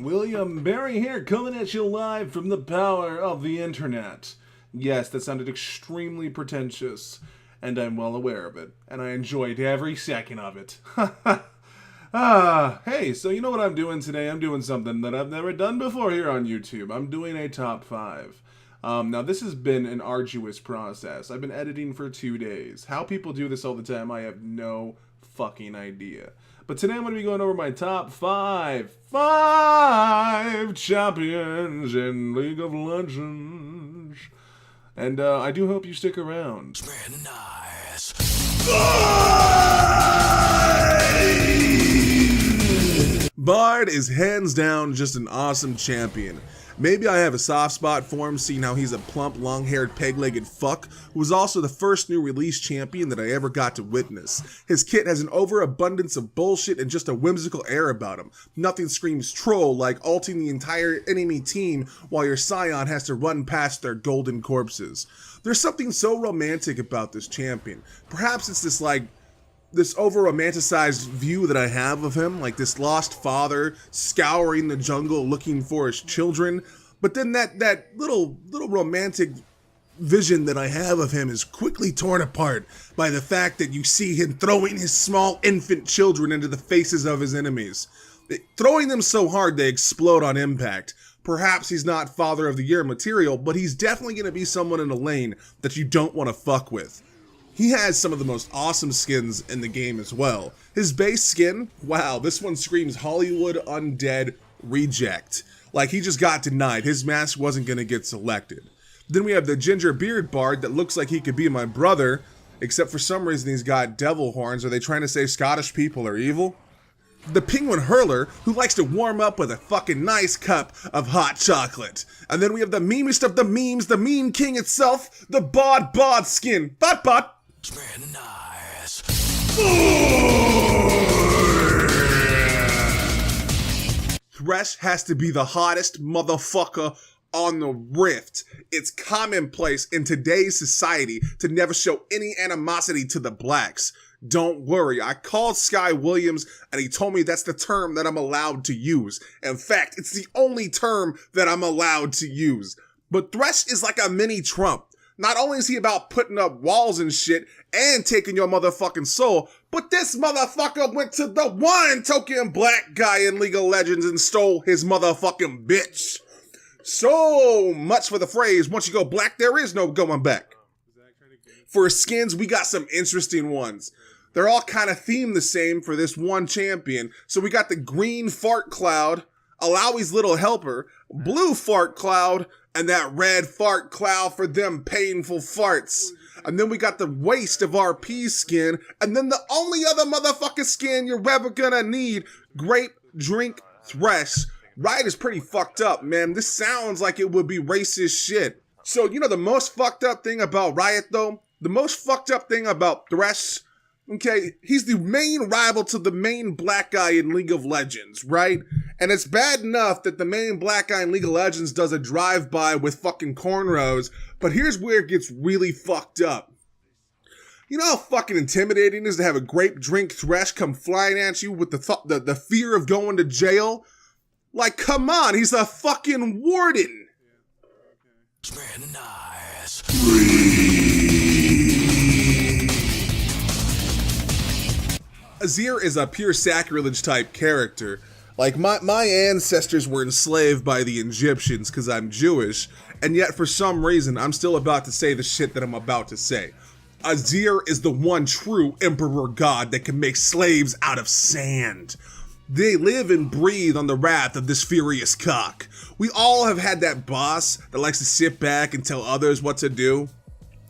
William Barry here, coming at you live from the power of the internet. Yes, that sounded extremely pretentious, and I'm well aware of it, and I enjoyed every second of it. Hey, so you know what I'm doing today? I'm doing something that I've never done before here on YouTube. I'm doing a top 5. Now, this has been an arduous process. I've been editing for 2 days. How people do this all the time, I have no fucking idea. But today I'm going to be going over my top 5 champions in League of Legends. And I do hope you stick around. Nice. Bard is hands down just an awesome champion. Maybe I have a soft spot for him, seeing how he's a plump, long-haired, peg-legged fuck who was also the first new release champion that I ever got to witness. His kit has an overabundance of bullshit and just a whimsical air about him. Nothing screams troll like ulting the entire enemy team while your scion has to run past their golden corpses. There's something so romantic about this champion. Perhaps it's this over-romanticized view that I have of him, like this lost father scouring the jungle looking for his children. But then that little romantic vision that I have of him is quickly torn apart by the fact that you see him throwing his small infant children into the faces of his enemies. Throwing them so hard they explode on impact. Perhaps he's not Father of the Year material, but he's definitely going to be someone in a lane that you don't want to fuck with. He has some of the most awesome skins in the game as well. His base skin, wow, this one screams Hollywood Undead Reject. Like he just got denied, his mask wasn't gonna get selected. Then we have the Ginger Beard Bard that looks like he could be my brother, except for some reason he's got devil horns. Are they trying to say Scottish people are evil? The Penguin Hurler, who likes to warm up with a fucking nice cup of hot chocolate. And then we have the memest of the memes, the meme king itself, the Bod skin. Bod. Nice. Thresh has to be the hottest motherfucker on the Rift. It's commonplace in today's society to never show any animosity to the blacks. Don't worry, I called Sky Williams and he told me that's the term that I'm allowed to use. In fact, it's the only term that I'm allowed to use. But Thresh is like a mini Trump. Not only is he about putting up walls and shit and taking your motherfucking soul, but this motherfucker went to the one token black guy in League of Legends and stole his motherfucking bitch. So much for the phrase, once you go black, there is no going back. For skins, we got some interesting ones. They're all kind of themed the same for this one champion. So we got the green fart cloud, Alawi's little helper, blue fart cloud, and that red fart cloud for them painful farts. And then we got the waste of RP skin, and then the only other motherfucking skin you're ever gonna need, Grape Drink Thresh. Riot is pretty fucked up, man. This sounds like it would be racist shit. So, you know the most fucked up thing about Riot, though? The most fucked up thing about Thresh? Okay, he's the main rival to the main black guy in League of Legends, right? And it's bad enough that the main black guy in League of Legends does a drive-by with fucking cornrows, but here's where it gets really fucked up. You know how fucking intimidating it is to have a grape drink Thresh come flying at you with the fear of going to jail? Like, come on, he's a fucking warden! Nice. Azir is a pure sacrilege type character. Like, my ancestors were enslaved by the Egyptians because I'm Jewish, and yet for some reason I'm still about to say the shit that I'm about to say. Azir is the one true emperor god that can make slaves out of sand. They live and breathe on the wrath of this furious cock. We all have had that boss that likes to sit back and tell others what to do.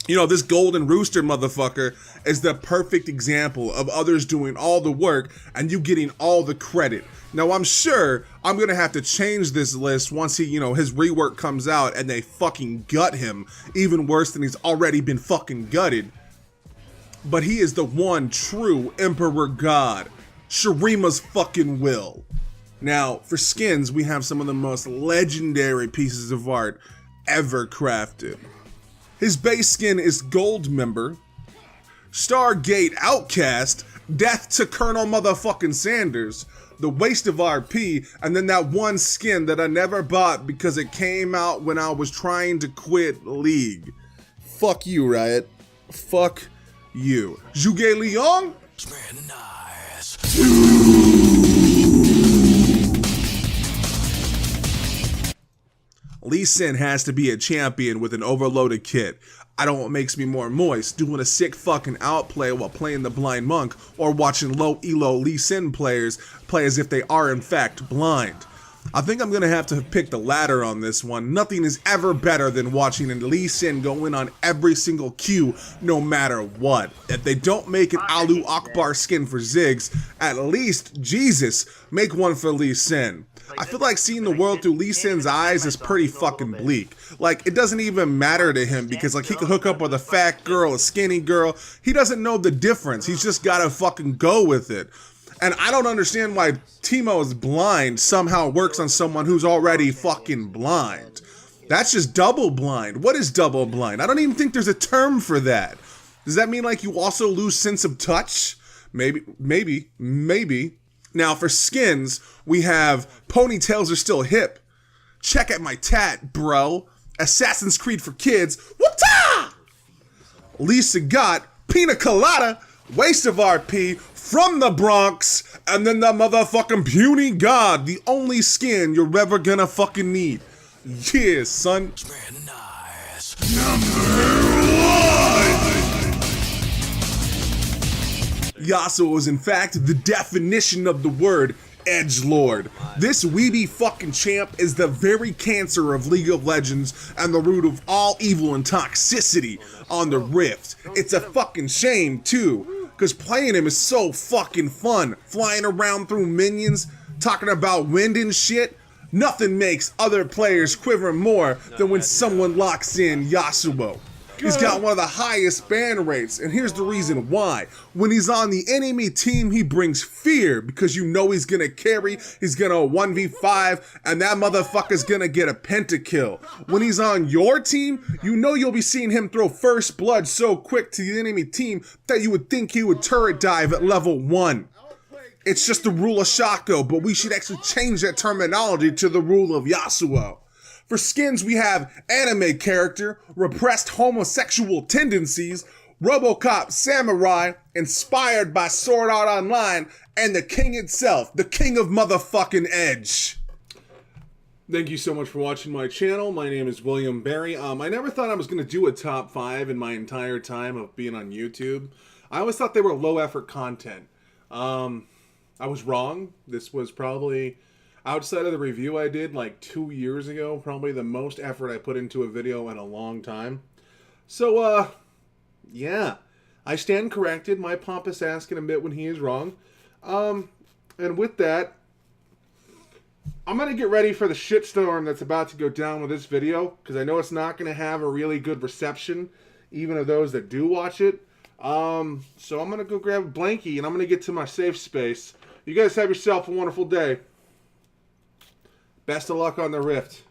You know, this golden rooster motherfucker is the perfect example of others doing all the work and you getting all the credit. Now, I'm sure I'm gonna have to change this list once his rework comes out and they fucking gut him, even worse than he's already been fucking gutted. But he is the one true Emperor God, Shurima's fucking will. Now, for skins, we have some of the most legendary pieces of art ever crafted. His base skin is Goldmember, Stargate Outcast, Death to Colonel motherfucking Sanders, the waste of RP, and then that one skin that I never bought because it came out when I was trying to quit League. Fuck you, Riot. Fuck you. Zhuge Liang? Very nice. Lee Sin has to be a champion with an overloaded kit. I don't know what makes me more moist, doing a sick fucking outplay while playing the blind monk, or watching low elo Lee Sin players play as if they are in fact blind. I think I'm gonna have to pick the latter on this one. Nothing is ever better than watching Lee Sin go in on every single Q, no matter what. If they don't make an Alu Akbar skin for Ziggs, at least, Jesus, make one for Lee Sin. I feel like seeing the world through Lee Sin's eyes is pretty fucking bleak. Like, it doesn't even matter to him because, like, he could hook up with a fat girl, a skinny girl. He doesn't know the difference. He's just gotta fucking go with it. And I don't understand why Teemo is blind somehow works on someone who's already fucking blind. That's just double blind. What is double blind? I don't even think there's a term for that. Does that mean, like, you also lose sense of touch? Maybe. Now, for skins, we have ponytails are still hip. Check out my tat, bro. Assassin's Creed for kids. Wata! Lisa got Pina Colada, waste of RP, from the Bronx, and then the motherfucking puny god, the only skin you're ever gonna fucking need. Yeah, son. Very nice. Yasuo is in fact the definition of the word edgelord. This weeby fucking champ is the very cancer of League of Legends and the root of all evil and toxicity on the Rift. It's a fucking shame too, because playing him is so fucking fun. Flying around through minions, talking about wind and shit. Nothing makes other players quiver more than when someone locks in Yasuo. He's got one of the highest ban rates, and here's the reason why. When he's on the enemy team, he brings fear, because you know he's gonna carry, he's gonna 1v5, and that motherfucker's gonna get a pentakill. When he's on your team, you know you'll be seeing him throw first blood so quick to the enemy team that you would think he would turret dive at level 1. It's just the rule of Shaco, but we should actually change that terminology to the rule of Yasuo. For skins, we have anime character, repressed homosexual tendencies, RoboCop samurai, inspired by Sword Art Online, and the king itself, the king of motherfucking Edge. Thank you so much for watching my channel. My name is William Barry. I never thought I was going to do a top 5 in my entire time of being on YouTube. I always thought they were low effort content. I was wrong. This was probably, outside of the review I did like 2 years ago, probably the most effort I put into a video in a long time. So, yeah, I stand corrected. My pompous ass can admit when he is wrong. And with that, I'm going to get ready for the shitstorm that's about to go down with this video, because I know it's not going to have a really good reception, even of those that do watch it. So I'm going to go grab a blankie, and I'm going to get to my safe space. You guys have yourself a wonderful day. Best of luck on the Rift.